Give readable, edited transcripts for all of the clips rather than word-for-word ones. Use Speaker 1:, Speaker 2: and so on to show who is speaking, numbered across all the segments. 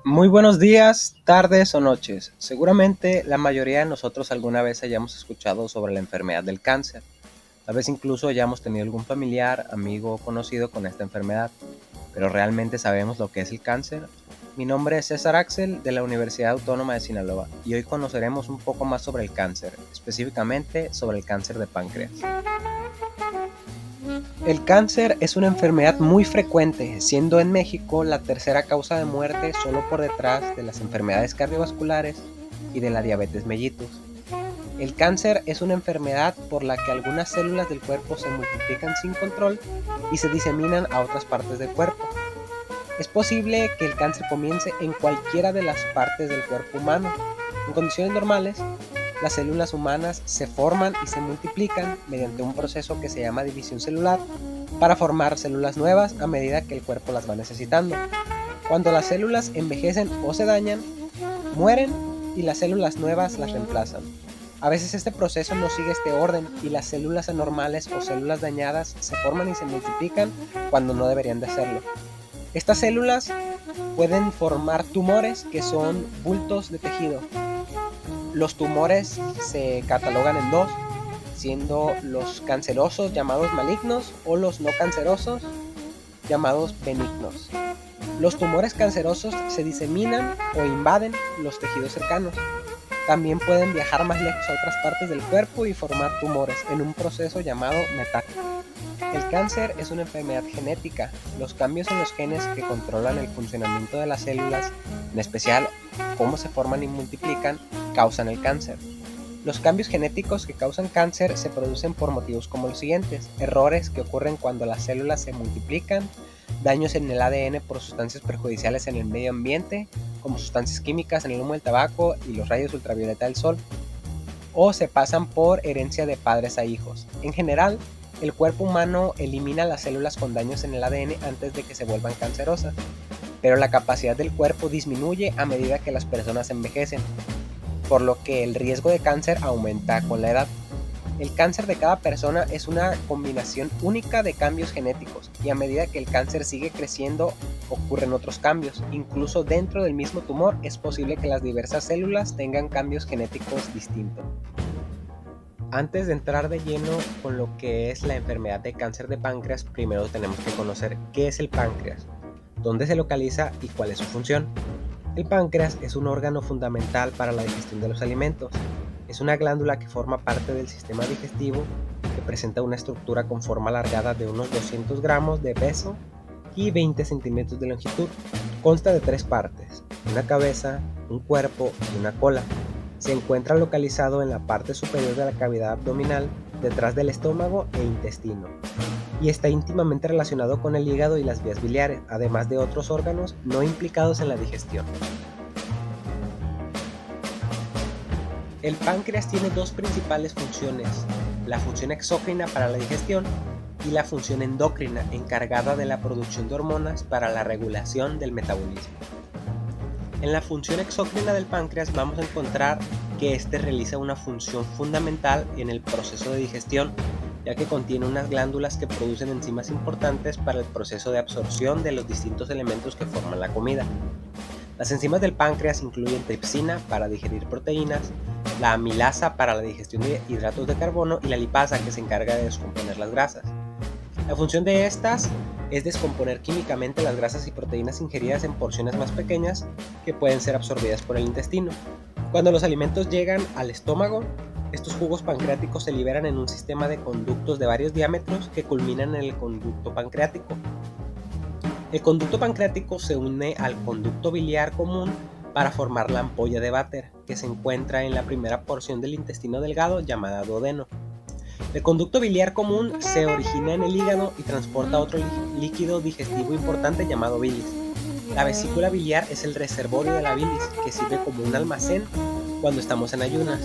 Speaker 1: Muy buenos días, tardes o noches. Seguramente la mayoría de nosotros alguna vez hayamos escuchado sobre la enfermedad del cáncer. Tal vez incluso hayamos tenido algún familiar, amigo o conocido con esta enfermedad. Pero ¿realmente sabemos lo que es el cáncer? Mi nombre es César Axel de la Universidad Autónoma de Sinaloa y hoy conoceremos un poco más sobre el cáncer, específicamente sobre el cáncer de páncreas. El cáncer es una enfermedad muy frecuente, siendo en México la tercera causa de muerte solo por detrás de las enfermedades cardiovasculares y de la diabetes mellitus. El cáncer es una enfermedad por la que algunas células del cuerpo se multiplican sin control y se diseminan a otras partes del cuerpo. Es posible que el cáncer comience en cualquiera de las partes del cuerpo humano. En condiciones normales, las células humanas se forman y se multiplican mediante un proceso que se llama división celular para formar células nuevas a medida que el cuerpo las va necesitando. Cuando las células envejecen o se dañan, mueren y las células nuevas las reemplazan. A veces este proceso no sigue este orden y las células anormales o células dañadas se forman y se multiplican cuando no deberían de hacerlo. Estas células pueden formar tumores que son bultos de tejido. Los tumores se catalogan en dos, siendo los cancerosos llamados malignos o los no cancerosos llamados benignos. Los tumores cancerosos se diseminan o invaden los tejidos cercanos. También pueden viajar más lejos a otras partes del cuerpo y formar tumores en un proceso llamado metástasis. El cáncer es una enfermedad genética. Los cambios en los genes que controlan el funcionamiento de las células, en especial cómo se forman y multiplican, causan el cáncer. Los cambios genéticos que causan cáncer se producen por motivos como los siguientes: errores que ocurren cuando las células se multiplican, daños en el ADN por sustancias perjudiciales en el medio ambiente, como sustancias químicas en el humo del tabaco y los rayos ultravioleta del sol, o se pasan por herencia de padres a hijos. En general, el cuerpo humano elimina las células con daños en el ADN antes de que se vuelvan cancerosas, pero la capacidad del cuerpo disminuye a medida que las personas envejecen, por lo que el riesgo de cáncer aumenta con la edad. El cáncer de cada persona es una combinación única de cambios genéticos y a medida que el cáncer sigue creciendo ocurren otros cambios. Incluso dentro del mismo tumor es posible que las diversas células tengan cambios genéticos distintos. Antes de entrar de lleno con lo que es la enfermedad de cáncer de páncreas, primero tenemos que conocer qué es el páncreas, dónde se localiza y cuál es su función. El páncreas es un órgano fundamental para la digestión de los alimentos. Es una glándula que forma parte del sistema digestivo, que presenta una estructura con forma alargada de unos 200 gramos de peso y 20 centímetros de longitud. Consta de tres partes: una cabeza, un cuerpo y una cola. Se encuentra localizado en la parte superior de la cavidad abdominal, detrás del estómago e intestino, y está íntimamente relacionado con el hígado y las vías biliares, además de otros órganos no implicados en la digestión. El páncreas tiene dos principales funciones: la función exócrina para la digestión y la función endocrina, encargada de la producción de hormonas para la regulación del metabolismo. En la función exócrina del páncreas vamos a encontrar que este realiza una función fundamental en el proceso de digestión, ya que contiene unas glándulas que producen enzimas importantes para el proceso de absorción de los distintos elementos que forman la comida. Las enzimas del páncreas incluyen tripsina para digerir proteínas, la amilasa para la digestión de hidratos de carbono y la lipasa, que se encarga de descomponer las grasas. La función de estas es descomponer químicamente las grasas y proteínas ingeridas en porciones más pequeñas que pueden ser absorbidas por el intestino. Cuando los alimentos llegan al estómago, estos jugos pancreáticos se liberan en un sistema de conductos de varios diámetros que culminan en el conducto pancreático. El conducto pancreático se une al conducto biliar común para formar la ampolla de Vater, que se encuentra en la primera porción del intestino delgado llamada duodeno. El conducto biliar común se origina en el hígado y transporta otro líquido digestivo importante llamado bilis. La vesícula biliar es el reservorio de la bilis, que sirve como un almacén cuando estamos en ayunas.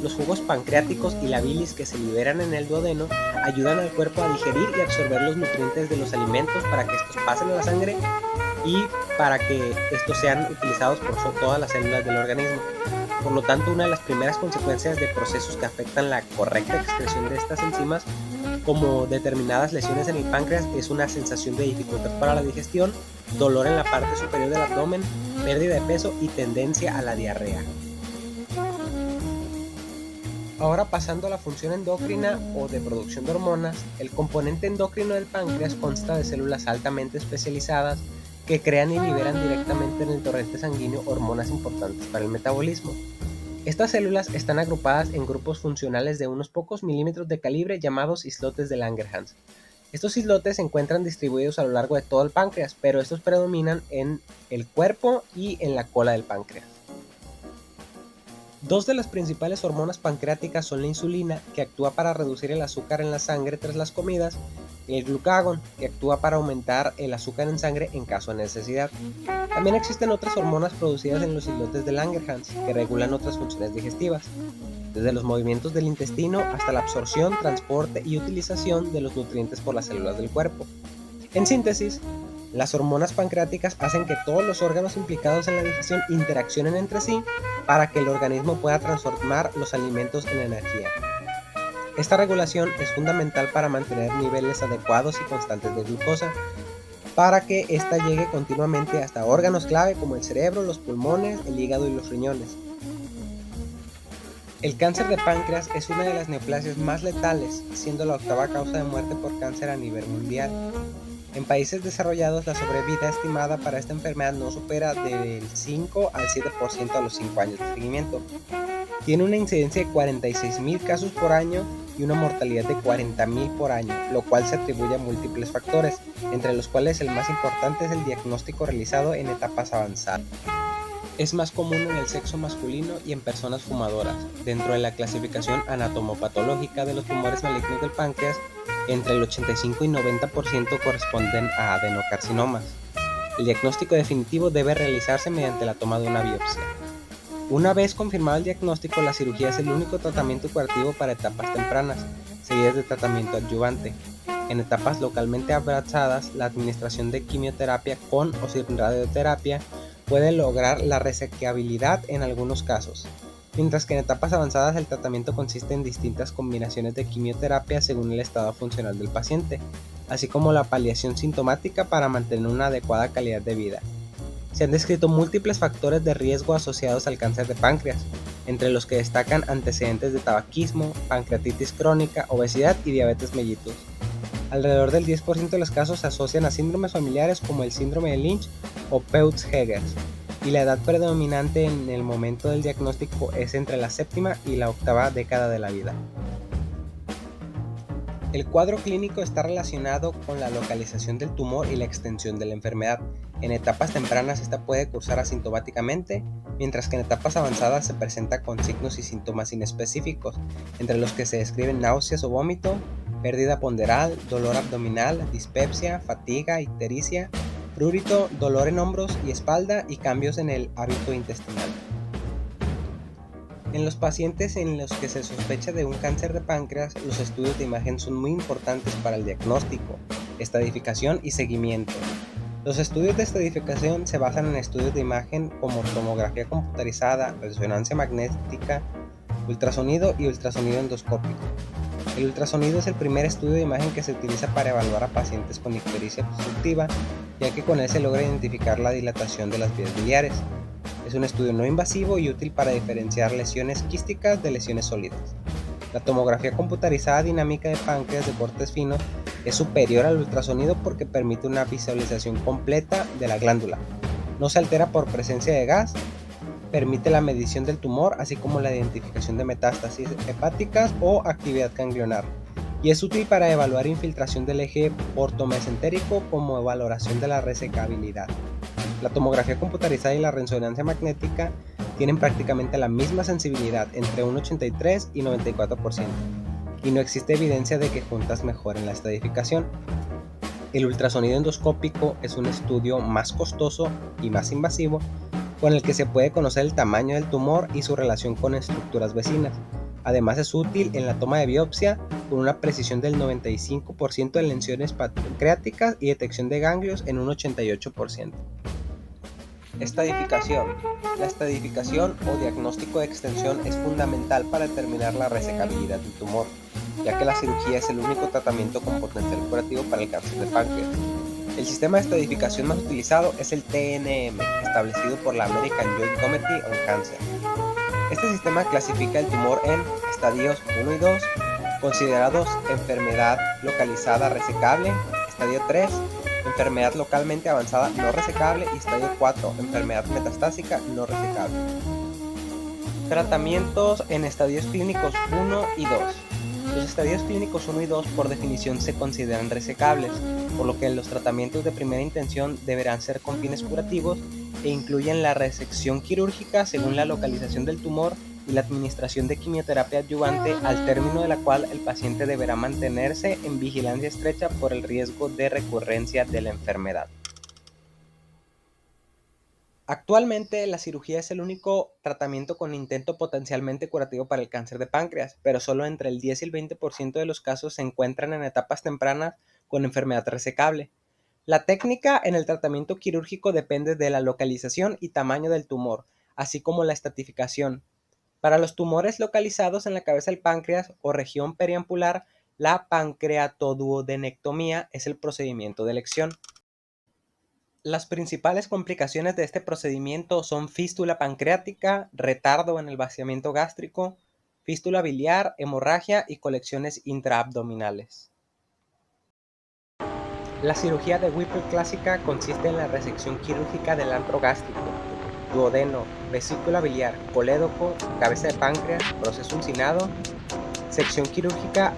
Speaker 1: Los jugos pancreáticos y la bilis que se liberan en el duodeno ayudan al cuerpo a digerir y absorber los nutrientes de los alimentos para que estos pasen a la sangre y para que estos sean utilizados por todas las células del organismo. Por lo tanto, una de las primeras consecuencias de procesos que afectan la correcta excreción de estas enzimas, como determinadas lesiones en el páncreas, es una sensación de dificultad para la digestión dolor en la parte superior del abdomen, pérdida de peso y tendencia a la diarrea. Ahora pasando a la función endocrina o de producción de hormonas, el componente endocrino del páncreas consta de células altamente especializadas que crean y liberan directamente en el torrente sanguíneo hormonas importantes para el metabolismo. Estas células están agrupadas en grupos funcionales de unos pocos milímetros de calibre llamados islotes de Langerhans. Estos islotes se encuentran distribuidos a lo largo de todo el páncreas, pero estos predominan en el cuerpo y en la cola del páncreas. Dos de las principales hormonas pancreáticas son la insulina, que actúa para reducir el azúcar en la sangre tras las comidas, y el glucagón, que actúa para aumentar el azúcar en sangre en caso de necesidad. También existen otras hormonas producidas en los islotes de Langerhans, que regulan otras funciones digestivas, desde los movimientos del intestino hasta la absorción, transporte y utilización de los nutrientes por las células del cuerpo. En síntesis, las hormonas pancreáticas hacen que todos los órganos implicados en la digestión interaccionen entre sí para que el organismo pueda transformar los alimentos en energía. Esta regulación es fundamental para mantener niveles adecuados y constantes de glucosa, para que ésta llegue continuamente hasta órganos clave como el cerebro, los pulmones, el hígado y los riñones. El cáncer de páncreas es una de las neoplasias más letales, siendo la octava causa de muerte por cáncer a nivel mundial. En países desarrollados, la sobrevida estimada para esta enfermedad no supera del 5 al 7% a los 5 años de seguimiento. Tiene una incidencia de 46,000 casos por año y una mortalidad de 40,000 por año, lo cual se atribuye a múltiples factores, entre los cuales el más importante es el diagnóstico realizado en etapas avanzadas. Es más común en el sexo masculino y en personas fumadoras. Dentro de la clasificación anatomopatológica de los tumores malignos del páncreas, entre el 85 y 90% corresponden a adenocarcinomas. El diagnóstico definitivo debe realizarse mediante la toma de una biopsia. Una vez confirmado el diagnóstico, la cirugía es el único tratamiento curativo para etapas tempranas, seguidas de tratamiento adyuvante. En etapas localmente avanzadas, la administración de quimioterapia con o sin radioterapia puede lograr la resecabilidad en algunos casos, mientras que en etapas avanzadas el tratamiento consiste en distintas combinaciones de quimioterapia según el estado funcional del paciente, así como la paliación sintomática para mantener una adecuada calidad de vida. Se han descrito múltiples factores de riesgo asociados al cáncer de páncreas, entre los que destacan antecedentes de tabaquismo, pancreatitis crónica, obesidad y diabetes mellitus. Alrededor del 10% de los casos se asocian a síndromes familiares como el síndrome de Lynch o Peutz-Jeghers, y la edad predominante en el momento del diagnóstico es entre la séptima y la octava década de la vida. El cuadro clínico está relacionado con la localización del tumor y la extensión de la enfermedad. En etapas tempranas esta puede cursar asintomáticamente, mientras que en etapas avanzadas se presenta con signos y síntomas inespecíficos, entre los que se describen náuseas o vómito, pérdida ponderal, dolor abdominal, dispepsia, fatiga, ictericia, prurito, dolor en hombros y espalda y cambios en el hábito intestinal. En los pacientes en los que se sospecha de un cáncer de páncreas, los estudios de imagen son muy importantes para el diagnóstico, estadificación y seguimiento. Los estudios de estadificación se basan en estudios de imagen como tomografía computarizada, resonancia magnética, ultrasonido y ultrasonido endoscópico. El ultrasonido es el primer estudio de imagen que se utiliza para evaluar a pacientes con ictericia obstructiva, ya que con él se logra identificar la dilatación de las vías biliares. Es un estudio no invasivo y útil para diferenciar lesiones quísticas de lesiones sólidas. La tomografía computarizada dinámica de páncreas de cortes finos es superior al ultrasonido porque permite una visualización completa de la glándula. No se altera por presencia de gas, permite la medición del tumor, así como la identificación de metástasis hepáticas o actividad ganglionar, y es útil para evaluar infiltración del eje portomesentérico como valoración de la resecabilidad. La tomografía computarizada y la resonancia magnética tienen prácticamente la misma sensibilidad, entre un 83 y 94%, y no existe evidencia de que juntas mejoren la estadificación. El ultrasonido endoscópico es un estudio más costoso y más invasivo, con el que se puede conocer el tamaño del tumor y su relación con estructuras vecinas. Además es útil en la toma de biopsia con una precisión del 95% de lesiones pancreáticas y detección de ganglios en un 88%. Estadificación. La estadificación o diagnóstico de extensión es fundamental para determinar la resecabilidad del tumor, ya que la cirugía es el único tratamiento con potencial curativo para el cáncer de páncreas. El sistema de estadificación más utilizado es el TNM, establecido por la American Joint Committee on Cancer. Este sistema clasifica el tumor en estadios 1 y 2, considerados enfermedad localizada resecable, estadio 3, enfermedad localmente avanzada no resecable y estadio 4, enfermedad metastásica no resecable. Tratamientos en estadios clínicos 1 y 2. Los estadios clínicos 1 y 2 por definición se consideran resecables, por lo que los tratamientos de primera intención deberán ser con fines curativos e incluyen la resección quirúrgica según la localización del tumor y la administración de quimioterapia adyuvante, al término de la cual el paciente deberá mantenerse en vigilancia estrecha por el riesgo de recurrencia de la enfermedad. Actualmente, la cirugía es el único tratamiento con intento potencialmente curativo para el cáncer de páncreas, pero solo entre el 10 y el 20% de los casos se encuentran en etapas tempranas con enfermedad resecable. La técnica en el tratamiento quirúrgico depende de la localización y tamaño del tumor, así como la estratificación. Para los tumores localizados en la cabeza del páncreas o región periampular, la pancreatoduodenectomía es el procedimiento de elección. Las principales complicaciones de este procedimiento son fístula pancreática, retardo en el vaciamiento gástrico, fístula biliar, hemorragia y colecciones intraabdominales. La cirugía de Whipple clásica consiste en la resección quirúrgica del antro gástrico, duodeno, vesícula biliar, colédoco, cabeza de páncreas, proceso uncinado, sección quirúrgica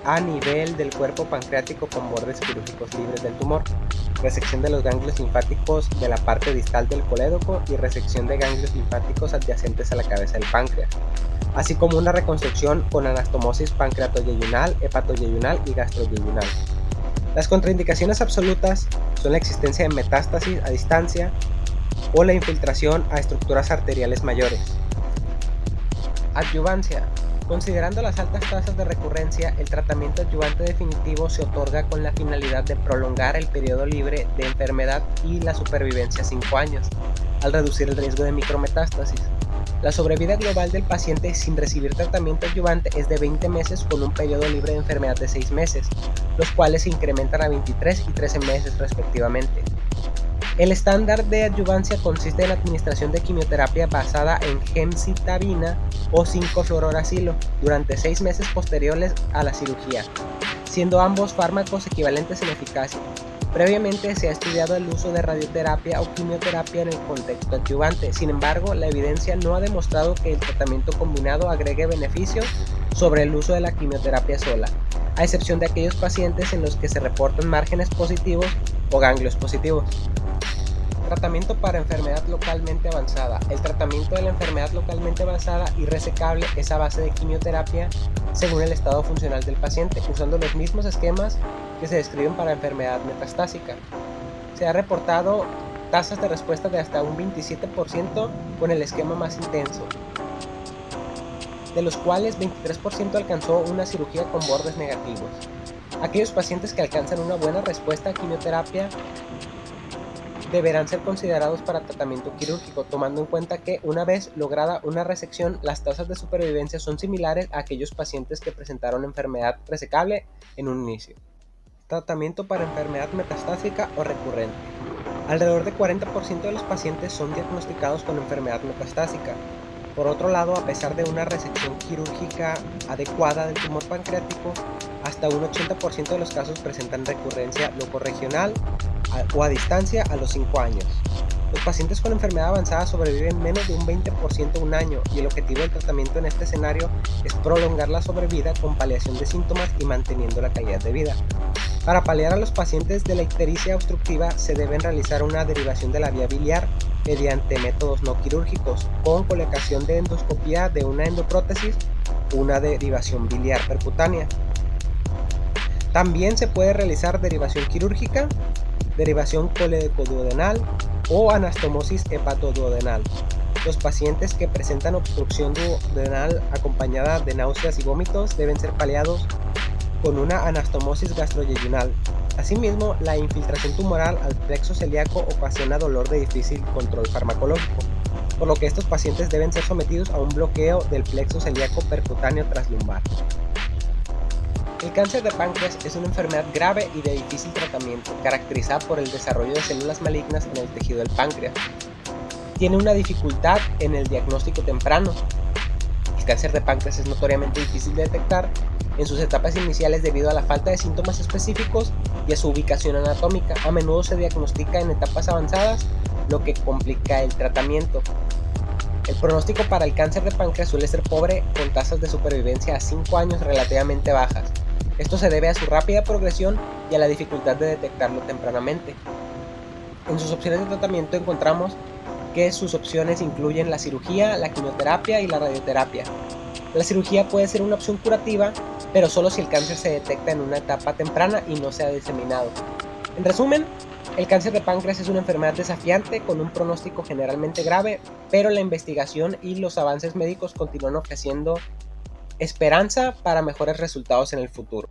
Speaker 1: a nivel del cuerpo pancreático con bordes quirúrgicos libres del tumor, resección de los ganglios linfáticos de la parte distal del colédoco y resección de ganglios linfáticos adyacentes a la cabeza del páncreas, así como una reconstrucción con anastomosis pancreatoyeyunal, hepatoyeyunal y gastroyeyunal. Las contraindicaciones absolutas son la existencia de metástasis a distancia o la infiltración a estructuras arteriales mayores. Adyuvancia. Considerando las altas tasas de recurrencia, el tratamiento adyuvante definitivo se otorga con la finalidad de prolongar el periodo libre de enfermedad y la supervivencia a 5 años, al reducir el riesgo de micrometástasis. La sobrevida global del paciente sin recibir tratamiento adyuvante es de 20 meses con un periodo libre de enfermedad de 6 meses, los cuales se incrementan a 23 y 13 meses respectivamente. El estándar de adyuvancia consiste en la administración de quimioterapia basada en gemcitabina o 5-fluoruracilo durante 6 meses posteriores a la cirugía, siendo ambos fármacos equivalentes en eficacia. Previamente se ha estudiado el uso de radioterapia o quimioterapia en el contexto adyuvante. Sin embargo, la evidencia no ha demostrado que el tratamiento combinado agregue beneficios sobre el uso de la quimioterapia sola, a excepción de aquellos pacientes en los que se reportan márgenes positivos o ganglios positivos. Tratamiento para enfermedad localmente avanzada. El tratamiento de la enfermedad localmente avanzada y resecable es a base de quimioterapia según el estado funcional del paciente, usando los mismos esquemas que se describen para enfermedad metastásica. Se ha reportado tasas de respuesta de hasta un 27% con el esquema más intenso, de los cuales 23% alcanzó una cirugía con bordes negativos. Aquellos pacientes que alcanzan una buena respuesta a quimioterapia deberán ser considerados para tratamiento quirúrgico, tomando en cuenta que una vez lograda una resección, las tasas de supervivencia son similares a aquellos pacientes que presentaron enfermedad resecable en un inicio. Tratamiento para enfermedad metastásica o recurrente. Alrededor de 40% de los pacientes son diagnosticados con enfermedad metastásica. Por otro lado, a pesar de una resección quirúrgica adecuada del tumor pancreático, hasta un 80% de los casos presentan recurrencia locorregional o a distancia a los 5 años. Los pacientes con enfermedad avanzada sobreviven menos de un 20% un año, y el objetivo del tratamiento en este escenario es prolongar la sobrevida con paliación de síntomas y manteniendo la calidad de vida. Para paliar a los pacientes de la ictericia obstructiva se deben realizar una derivación de la vía biliar mediante métodos no quirúrgicos, con colocación de endoscopía de una endoprótesis o una derivación biliar percutánea. También se puede realizar derivación quirúrgica, derivación colédoco-duodenal o anastomosis hepatoduodenal. Los pacientes que presentan obstrucción duodenal acompañada de náuseas y vómitos deben ser paliados con una anastomosis gastroyeyunal. Asimismo, la infiltración tumoral al plexo celíaco ocasiona dolor de difícil control farmacológico, por lo que estos pacientes deben ser sometidos a un bloqueo del plexo celíaco percutáneo traslumbar. El cáncer de páncreas es una enfermedad grave y de difícil tratamiento, caracterizada por el desarrollo de células malignas en el tejido del páncreas. Tiene una dificultad en el diagnóstico temprano. El cáncer de páncreas es notoriamente difícil de detectar en sus etapas iniciales debido a la falta de síntomas específicos y a su ubicación anatómica. A menudo se diagnostica en etapas avanzadas, lo que complica el tratamiento. El pronóstico para el cáncer de páncreas suele ser pobre, con tasas de supervivencia a 5 años relativamente bajas. Esto se debe a su rápida progresión y a la dificultad de detectarlo tempranamente. En sus opciones de tratamiento encontramos que sus opciones incluyen la cirugía, la quimioterapia y la radioterapia. La cirugía puede ser una opción curativa, pero solo si el cáncer se detecta en una etapa temprana y no se ha diseminado. En resumen, el cáncer de páncreas es una enfermedad desafiante con un pronóstico generalmente grave, pero la investigación y los avances médicos continúan ofreciendo esperanza para mejores resultados en el futuro.